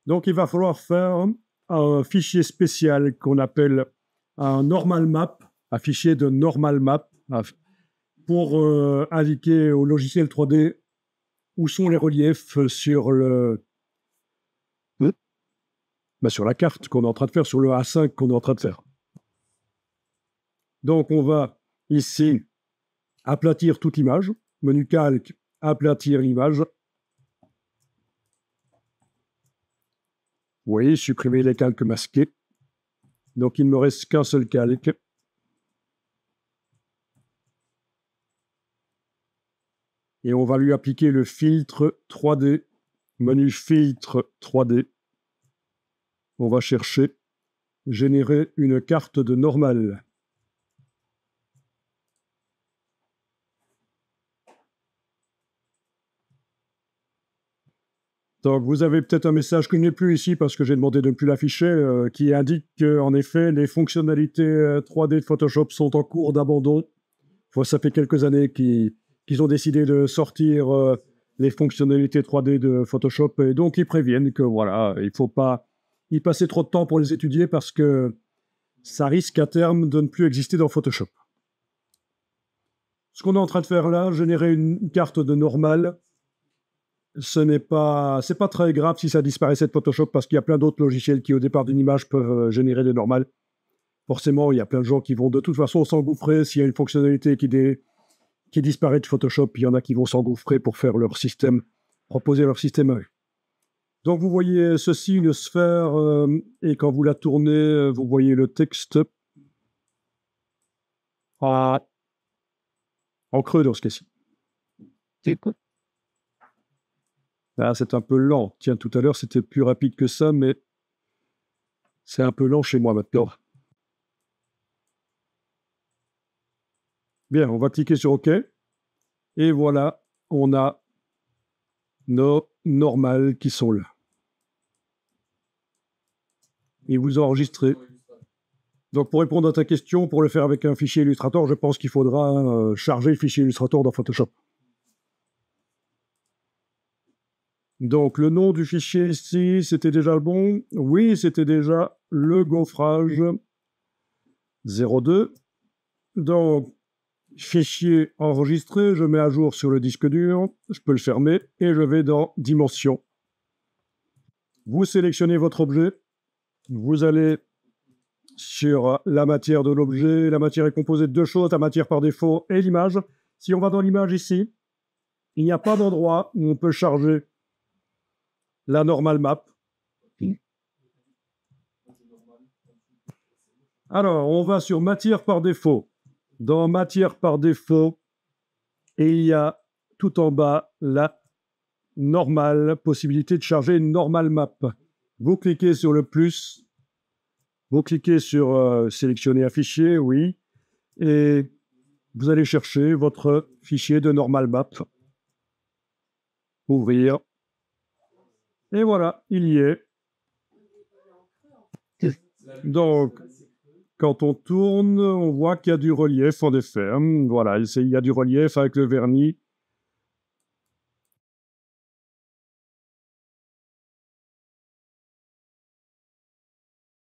Donc, il va falloir faire un fichier spécial qu'on appelle un normal map, un fichier de normal map, pour indiquer au logiciel 3D où sont les reliefs sur sur la carte qu'on est en train de faire, sur le A5 qu'on est en train de faire. Donc, on va ici aplatir toute image, menu calque, aplatir l'image. Vous voyez, supprimer les calques masqués. Donc, il ne me reste qu'un seul calque. Et on va lui appliquer le filtre 3D. Menu filtre 3D. On va chercher générer une carte de normal. Donc, vous avez peut-être un message qui n'est plus ici parce que j'ai demandé de ne plus l'afficher, qui indique qu'en effet, les fonctionnalités 3D de Photoshop sont en cours d'abandon. Ça fait quelques années qu'ils ont décidé de sortir les fonctionnalités 3D de Photoshop et donc ils préviennent que voilà, il ne faut pas y passer trop de temps pour les étudier parce que ça risque à terme de ne plus exister dans Photoshop. Ce qu'on est en train de faire là, générer une carte de normal, c'est pas très grave si ça disparaissait de Photoshop parce qu'il y a plein d'autres logiciels qui, au départ d'une image, peuvent générer des normales. Forcément, il y a plein de gens qui vont de toute façon s'engouffrer s'il y a une fonctionnalité qui disparaît de Photoshop. Il y en a qui vont s'engouffrer pour faire leur système, proposer leur système à eux. Donc, vous voyez ceci, une sphère, et quand vous la tournez, vous voyez le texte en creux dans ce cas-ci. Ah, c'est un peu lent. Tiens, tout à l'heure, c'était plus rapide que ça, mais c'est un peu lent chez moi maintenant. Bien, on va cliquer sur OK. Et voilà, on a nos normales qui sont là. Et vous enregistrez. Donc, pour répondre à ta question, pour le faire avec un fichier Illustrator, je pense qu'il faudra charger le fichier Illustrator dans Photoshop. Donc, le nom du fichier ici, c'était déjà le bon? Oui, c'était déjà le gaufrage 02. Donc, fichier enregistré, je mets à jour sur le disque dur, je peux le fermer et je vais dans Dimensions. Vous sélectionnez votre objet, vous allez sur la matière de l'objet. La matière est composée de deux choses, la matière par défaut et l'image. Si on va dans l'image ici, il n'y a pas d'endroit où on peut charger la normal map. Alors, on va sur matière par défaut. Dans matière par défaut, et il y a tout en bas la normale, possibilité de charger une normal map. Vous cliquez sur le plus, vous cliquez sur sélectionner un fichier, oui, et vous allez chercher votre fichier de normal map. Ouvrir. Et voilà, il y est. Donc, quand on tourne, on voit qu'il y a du relief en effet. Voilà, il y a du relief avec le vernis.